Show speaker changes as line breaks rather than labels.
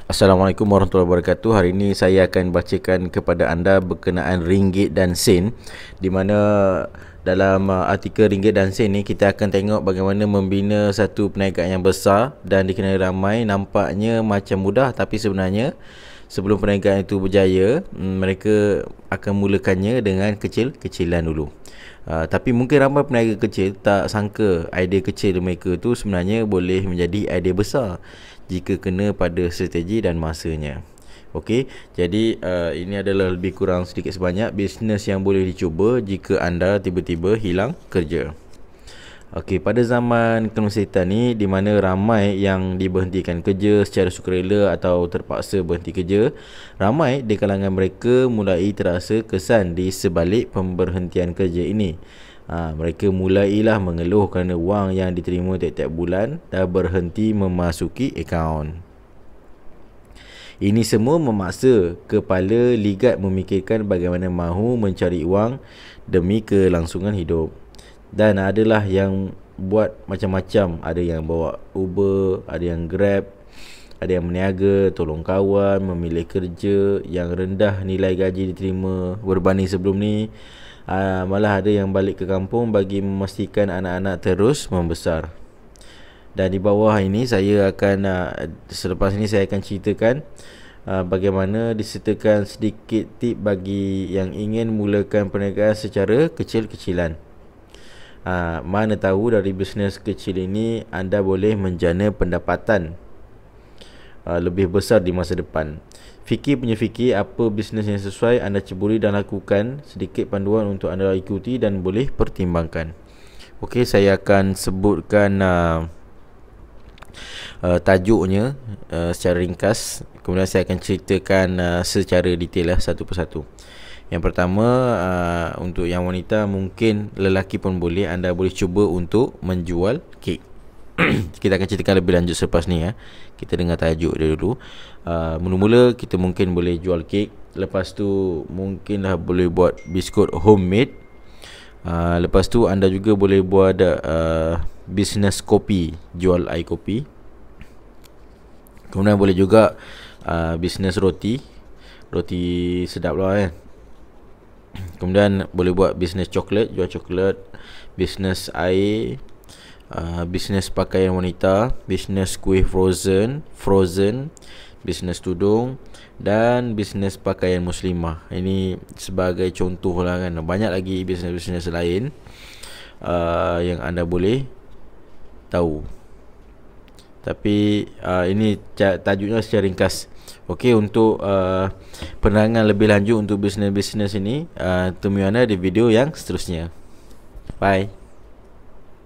Assalamualaikum warahmatullahi wabarakatuh. Hari ini saya akan bacakan kepada anda berkenaan ringgit dan sen, di mana dalam artikel ringgit dan sen ni kita akan tengok bagaimana membina satu perniagaan yang besar dan dikenali ramai. Nampaknya macam mudah, tapi sebenarnya sebelum perniagaan itu berjaya, mereka akan mulakannya dengan kecil-kecilan dulu. Tapi mungkin ramai peniaga kecil tak sangka idea kecil mereka tu sebenarnya boleh menjadi idea besar jika kena pada strategi dan masanya. Okey, jadi ini adalah lebih kurang sedikit sebanyak bisnes yang boleh dicuba jika anda tiba-tiba hilang kerja. Okey, pada zaman kemerdekaan ni, di mana ramai yang diberhentikan kerja secara sukarela atau terpaksa berhenti kerja, ramai di kalangan mereka mulai terasa kesan di sebalik pemberhentian kerja ini. Mereka mulailah mengeluh kerana wang yang diterima tiap-tiap bulan dah berhenti memasuki akaun. Ini semua memaksa kepala ligat memikirkan bagaimana mahu mencari wang demi kelangsungan hidup. Dan adalah yang buat macam-macam. Ada yang bawa Uber, ada yang Grab, ada yang meniaga, tolong kawan, memilih kerja yang rendah nilai gaji diterima berbanding sebelum ni. Malah ada yang balik ke kampung bagi memastikan anak-anak terus membesar. Dan di bawah ini saya akan selepas ini saya akan ceritakan bagaimana disertakan sedikit tip bagi yang ingin mulakan perniagaan secara kecil-kecilan. Mana tahu dari bisnes kecil ini anda boleh menjana pendapatan lebih besar di masa depan. Fikir apa bisnes yang sesuai anda ceburi dan lakukan. Sedikit panduan untuk anda ikuti dan boleh pertimbangkan. Okey, saya akan sebutkan tajuknya secara ringkas. Kemudian saya akan ceritakan secara detail satu persatu. Yang pertama, untuk yang wanita, mungkin lelaki pun boleh, anda boleh cuba untuk menjual kek. Kita akan ceritakan lebih lanjut selepas ni. Kita dengar tajuk dia dulu. Mula-mula kita mungkin boleh jual kek. Lepas tu mungkinlah boleh buat biskut homemade. Lepas tu anda juga boleh buat bisnes kopi, jual air kopi. Kemudian boleh juga bisnes roti. Roti sedap lah Kemudian boleh buat bisnes coklat, jual coklat. Bisnes air, bisnes pakaian wanita, bisnes kuih frozen, bisnes tudung, dan bisnes pakaian muslimah. Ini sebagai contoh lah kan. Banyak lagi bisnes-bisnes lain yang anda boleh tahu. Tapi ini tajuknya secara ringkas. Okey, untuk penerangan lebih lanjut untuk bisnes-bisnes ini, temui anda di video yang seterusnya. Bye.